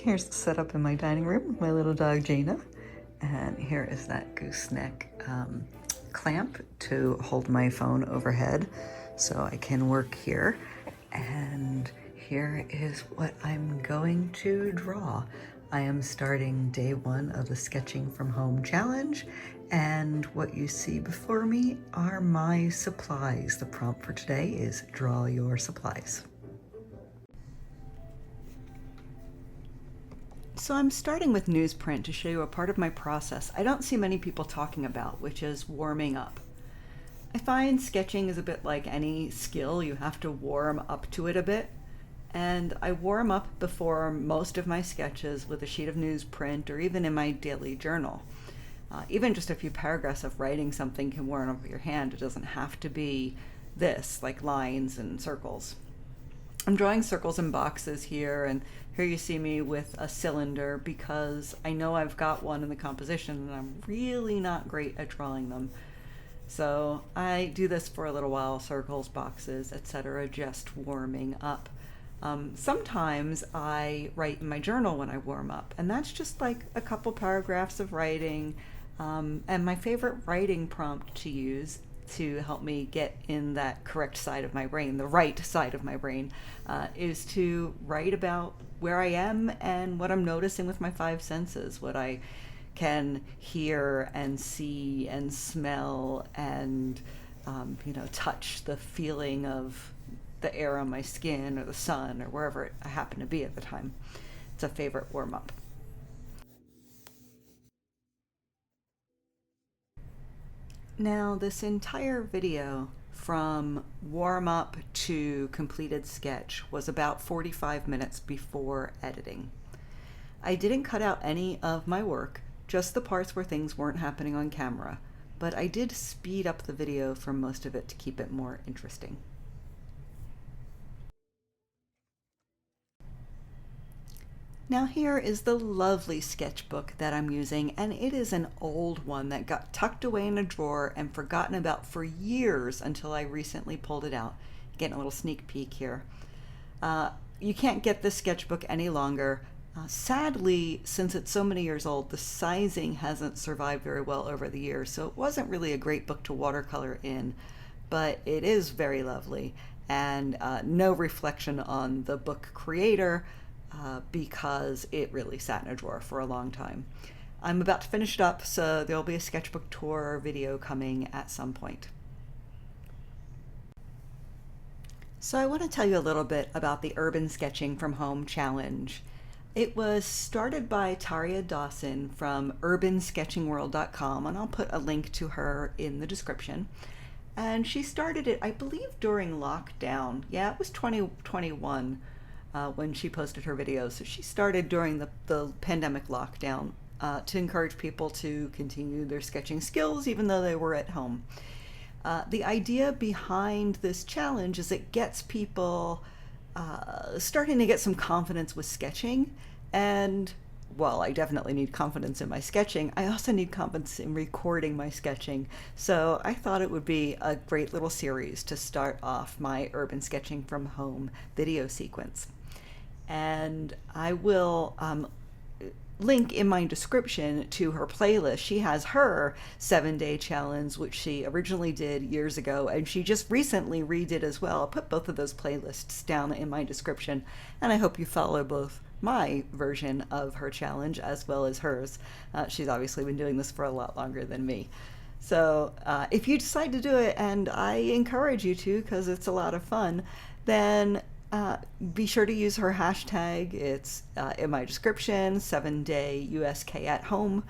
Here's the setup in my dining room with my little dog Jana. And here is that gooseneck clamp to hold my phone overhead so I can work here. And here is what I'm going to draw. I am starting day one of the Sketching from Home challenge, and what you see before me are my supplies. The prompt for today is draw your supplies. So I'm starting with newsprint to show you a part of my process I don't see many people talking about, which is warming up. I find sketching is a bit like any skill. You have to warm up to it a bit. And I warm up before most of my sketches with a sheet of newsprint or even in my daily journal. Even just a few paragraphs of writing something can warm up your hand. It doesn't have to be this, like lines and circles. I'm drawing circles and boxes here, and here you see me with a cylinder because I know I've got one in the composition and I'm really not great at drawing them. So I do this for a little while, circles, boxes, etc., just warming up. Sometimes I write in my journal when I warm up, and that's just like a couple paragraphs of writing. And my favorite writing prompt to use to help me get in that correct side of my brain, the right side of my brain, is to write about where I am and what I'm noticing with my five senses, what I can hear and see and smell and touch, the feeling of the air on my skin or the sun or wherever I happen to be at the time. It's a favorite warm-up. Now, this entire video from warm-up to completed sketch was about 45 minutes before editing. I didn't cut out any of my work, just the parts where things weren't happening on camera, but I did speed up the video for most of it to keep it more interesting. Now here is the lovely sketchbook that I'm using, and it is an old one that got tucked away in a drawer and forgotten about for years until I recently pulled it out. Getting a little sneak peek here. You can't get this sketchbook any longer. Sadly, since it's so many years old, the sizing hasn't survived very well over the years, so it wasn't really a great book to watercolor in, but it is very lovely, and no reflection on the book creator, because it really sat in a drawer for a long time. I'm about to finish it up, so there'll be a sketchbook tour video coming at some point. So I want to tell you a little bit about the Urban Sketching from Home Challenge. It was started by Taria Dawson from urbansketchingworld.com, and I'll put a link to her in the description. And she started it, I believe, during lockdown. Yeah, it was 2021. When she posted her videos. So she started during the pandemic lockdown to encourage people to continue their sketching skills even though they were at home. The idea behind this challenge is it gets people starting to get some confidence with sketching, and well, I definitely need confidence in my sketching. I also need confidence in recording my sketching. So I thought it would be a great little series to start off my Urban Sketching from Home video sequence. And I will link in my description to her playlist. She has her 7-day challenge, which she originally did years ago, and she just recently redid as well. I'll put both of those playlists down in my description, and I hope you follow both my version of her challenge as well as hers. She's obviously been doing this for a lot longer than me. So if you decide to do it, and I encourage you to because it's a lot of fun, then be sure to use her hashtag. It's in my description, 7-day USK at home.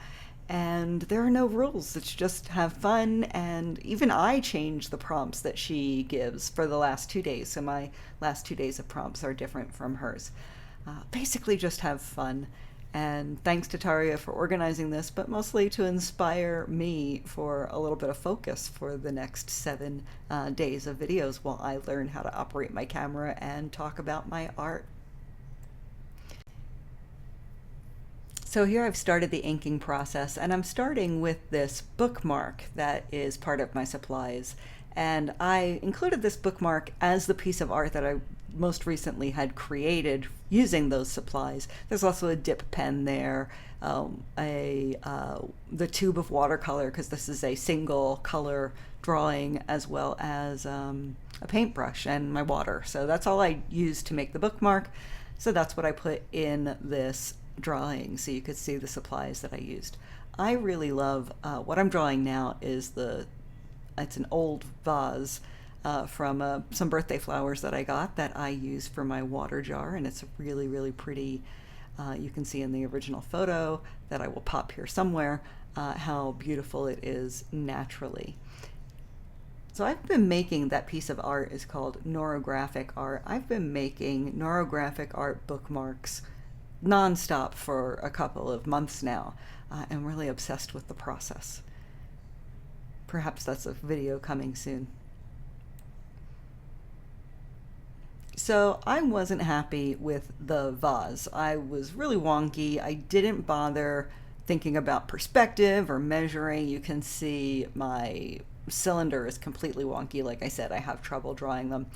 And there are no rules. It's just have fun. And even I change the prompts that she gives for the last 2 days. So my last 2 days of prompts are different from hers. Basically just have fun. And thanks to Taria for organizing this, but mostly to inspire me for a little bit of focus for the next 7 days of videos while I learn how to operate my camera and talk about my art. So here I've started the inking process, and I'm starting with this bookmark that is part of my supplies. And I included this bookmark as the piece of art that I most recently had created using those supplies. There's also a dip pen there, the tube of watercolor, because this is a single color drawing, as well as a paintbrush and my water. So that's all I used to make the bookmark. So that's what I put in this drawing, so you could see the supplies that I used. I really love what I'm drawing now is it's an old vase from some birthday flowers that I got that I use for my water jar, and it's really, really pretty. You can see in the original photo that I will pop here somewhere how beautiful it is naturally. So I've been making, that piece of art is called neurographic art. I've been making neurographic art bookmarks nonstop for a couple of months now. I'm really obsessed with the process. Perhaps that's a video coming soon. So I wasn't happy with the vase. I was really wonky. I didn't bother thinking about perspective or measuring. You can see my cylinder is completely wonky. Like I said, I have trouble drawing them.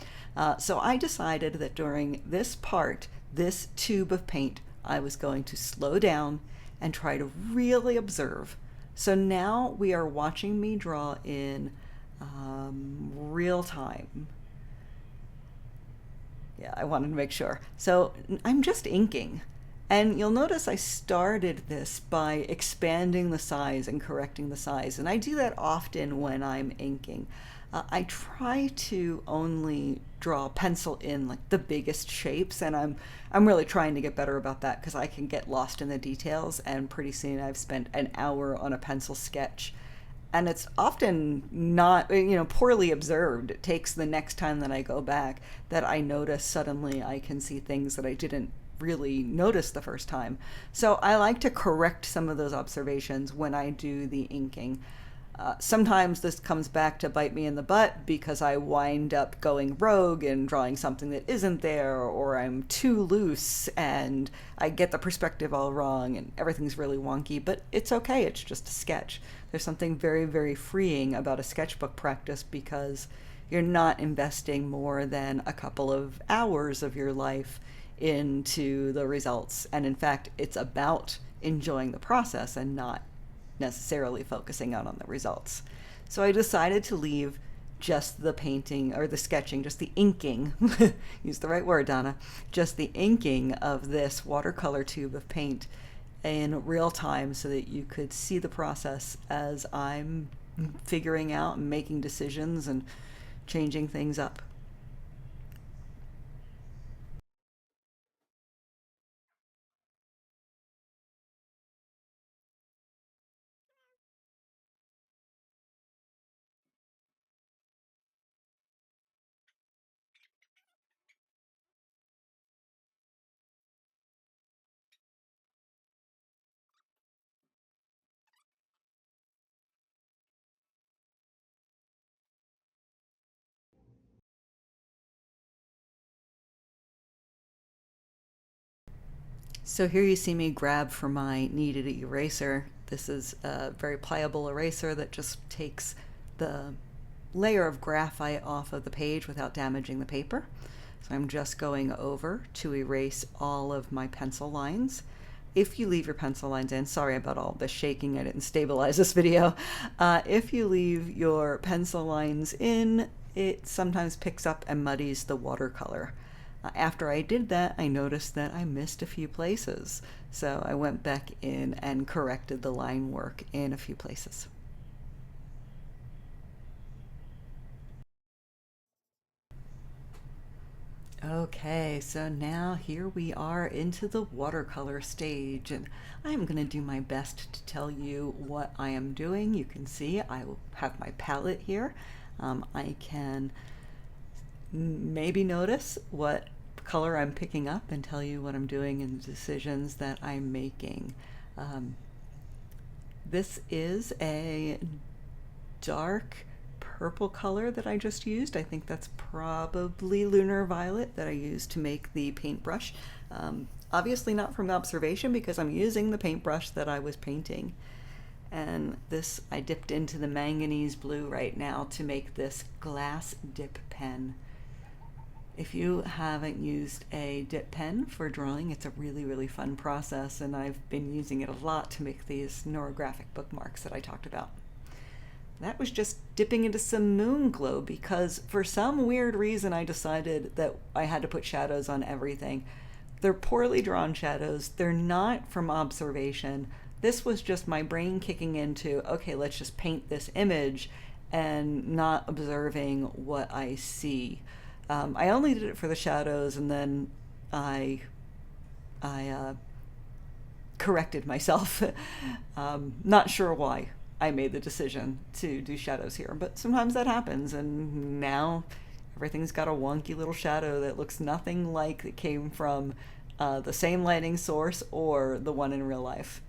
So I decided that during this part, this tube of paint, I was going to slow down and try to really observe. So now we are watching me draw in real time. Yeah, I wanted to make sure. So I'm just inking. And you'll notice I started this by expanding the size and correcting the size. And I do that often when I'm inking. I try to only draw pencil in like the biggest shapes, and I'm really trying to get better about that, because I can get lost in the details, and pretty soon I've spent an hour on a pencil sketch. And it's often not, poorly observed. It takes the next time that I go back that I notice suddenly I can see things that I didn't really notice the first time. So I like to correct some of those observations when I do the inking. Sometimes this comes back to bite me in the butt because I wind up going rogue and drawing something that isn't there, or I'm too loose and I get the perspective all wrong and everything's really wonky, but it's okay, it's just a sketch. There's something very, very freeing about a sketchbook practice, because you're not investing more than a couple of hours of your life into the results. And in fact, it's about enjoying the process and not necessarily focusing out on the results. So I decided to leave just the painting, or the sketching, just the inking, use the right word, Donna, just the inking of this watercolor tube of paint in real time, so that you could see the process as I'm figuring out and making decisions and changing things up. So here you see me grab for my kneaded eraser. This is a very pliable eraser that just takes the layer of graphite off of the page without damaging the paper. So I'm just going over to erase all of my pencil lines. If you leave your pencil lines in, sorry about all the shaking, I didn't stabilize this video. If you leave your pencil lines in, it sometimes picks up and muddies the watercolor. After I did that, I noticed that I missed a few places. So I went back in and corrected the line work in a few places. Okay, so now here we are into the watercolor stage, and I'm going to do my best to tell you what I am doing. You can see I have my palette here. I can maybe notice what color I'm picking up and tell you what I'm doing and the decisions that I'm making. This is a dark purple color that I just used. I think that's probably lunar violet that I used to make the paintbrush. Obviously not from observation, because I'm using the paintbrush that I was painting. And this, I dipped into the manganese blue right now to make this glass dip pen. If you haven't used a dip pen for drawing, it's a really, really fun process, and I've been using it a lot to make these neurographic bookmarks that I talked about. That was just dipping into some moon glow because for some weird reason I decided that I had to put shadows on everything. They're poorly drawn shadows. They're not from observation. This was just my brain kicking into, okay, let's just paint this image and not observing what I see. I only did it for the shadows, and then I corrected myself. Not sure why I made the decision to do shadows here, but sometimes that happens, and now everything's got a wonky little shadow that looks nothing like it came from the same lighting source or the one in real life.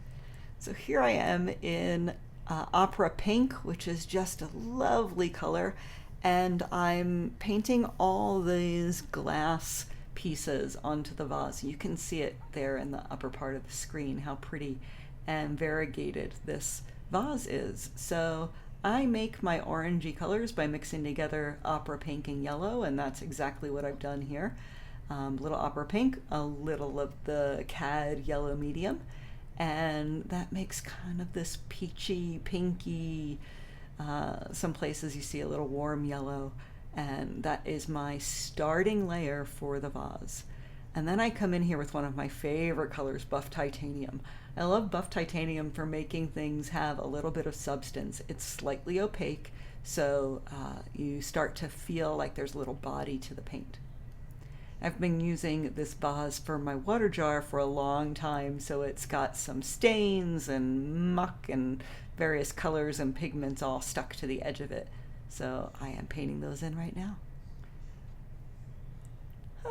So here I am in Opera Pink, which is just a lovely color, and I'm painting all these glass pieces onto the vase. You can see it there in the upper part of the screen, how pretty and variegated this vase is. So I make my orangey colors by mixing together opera pink and yellow, and that's exactly what I've done here. Little opera pink, a little of the cad yellow medium, and that makes kind of this peachy, pinky, some places you see a little warm yellow, and that is my starting layer for the vase. And then I come in here with one of my favorite colors, buff titanium. I love buff titanium for making things have a little bit of substance. It's slightly opaque, so you start to feel like there's a little body to the paint. I've been using this vase for my water jar for a long time, so it's got some stains and muck and various colors and pigments all stuck to the edge of it. So I am painting those in right now.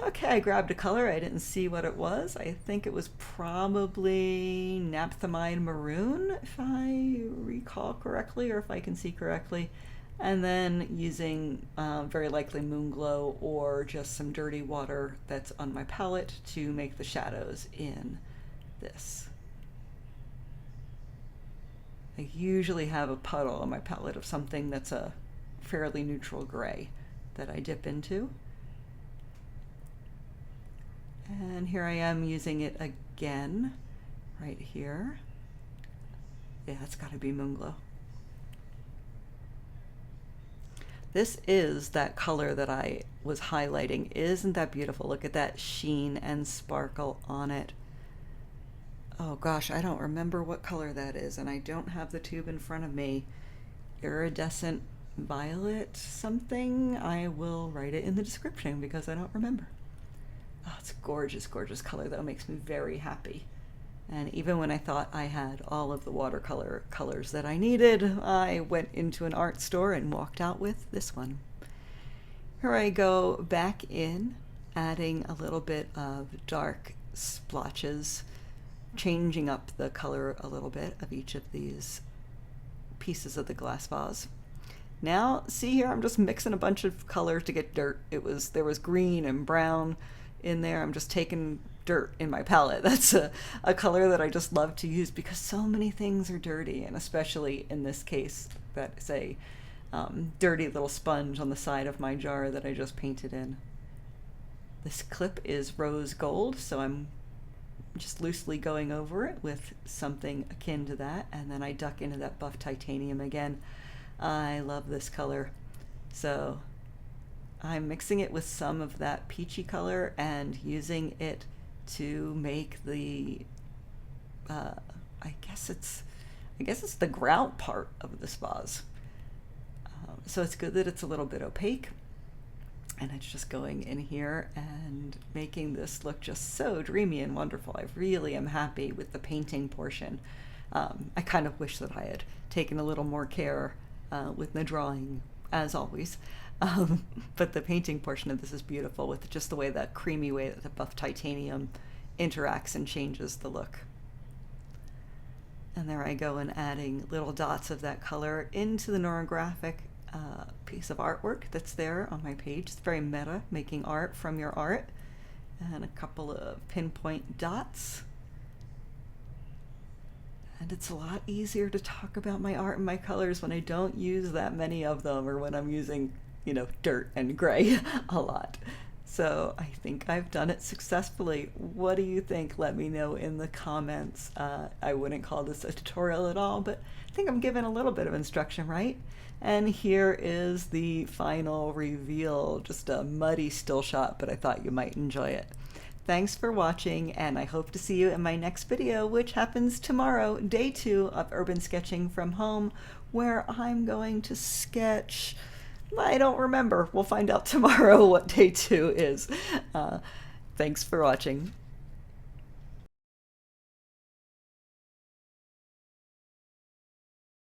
Okay, I grabbed a color. I didn't see what it was. I think it was probably naphthalene maroon, if I recall correctly, or if I can see correctly. And then using very likely moon glow or just some dirty water that's on my palette to make the shadows in this. I usually have a puddle on my palette of something that's a fairly neutral gray that I dip into. And here I am using it again, right here. Yeah, it's got to be moon glow. This is that color that I was highlighting. Isn't that beautiful? Look at that sheen and sparkle on it. Oh gosh, I don't remember what color that is, and I don't have the tube in front of me. Iridescent violet something? I will write it in the description because I don't remember. Oh, it's a gorgeous, gorgeous color though. It makes me very happy. And even when I thought I had all of the watercolor colors that I needed, I went into an art store and walked out with this one. Here I go back in, adding a little bit of dark splotches, changing up the color a little bit of each of these pieces of the glass vase. Now, see here, I'm just mixing a bunch of colors to get dirt. There was green and brown in there. I'm just taking dirt in my palette. That's a color that I just love to use because so many things are dirty, and especially in this case, that's a dirty little sponge on the side of my jar that I just painted in. This clip is rose gold, so I'm just loosely going over it with something akin to that, and then I duck into that buff titanium again. I love this color. So I'm mixing it with some of that peachy color and using it to make the I guess it's the grout part of this vase. So it's good that it's a little bit opaque, and it's just going in here and making this look just so dreamy and wonderful. I really am happy with the painting portion. I kind of wish that I had taken a little more care with the drawing, as always. But the painting portion of this is beautiful with just the way, that creamy way that the buff titanium interacts and changes the look. And there I go, and adding little dots of that color into the Neuographic piece of artwork that's there on my page. It's very meta, making art from your art. And a couple of pinpoint dots. And it's a lot easier to talk about my art and my colors when I don't use that many of them, or when I'm using, dirt and gray a lot. So I think I've done it successfully. What do you think? Let me know in the comments. I wouldn't call this a tutorial at all, but I think I'm giving a little bit of instruction, right? And here is the final reveal. Just a muddy still shot, but I thought you might enjoy it. Thanks for watching, and I hope to see you in my next video, which happens tomorrow, day 2 of urban sketching from home, where I'm going to sketch, I don't remember. We'll find out tomorrow what day 2 is. Thanks for watching.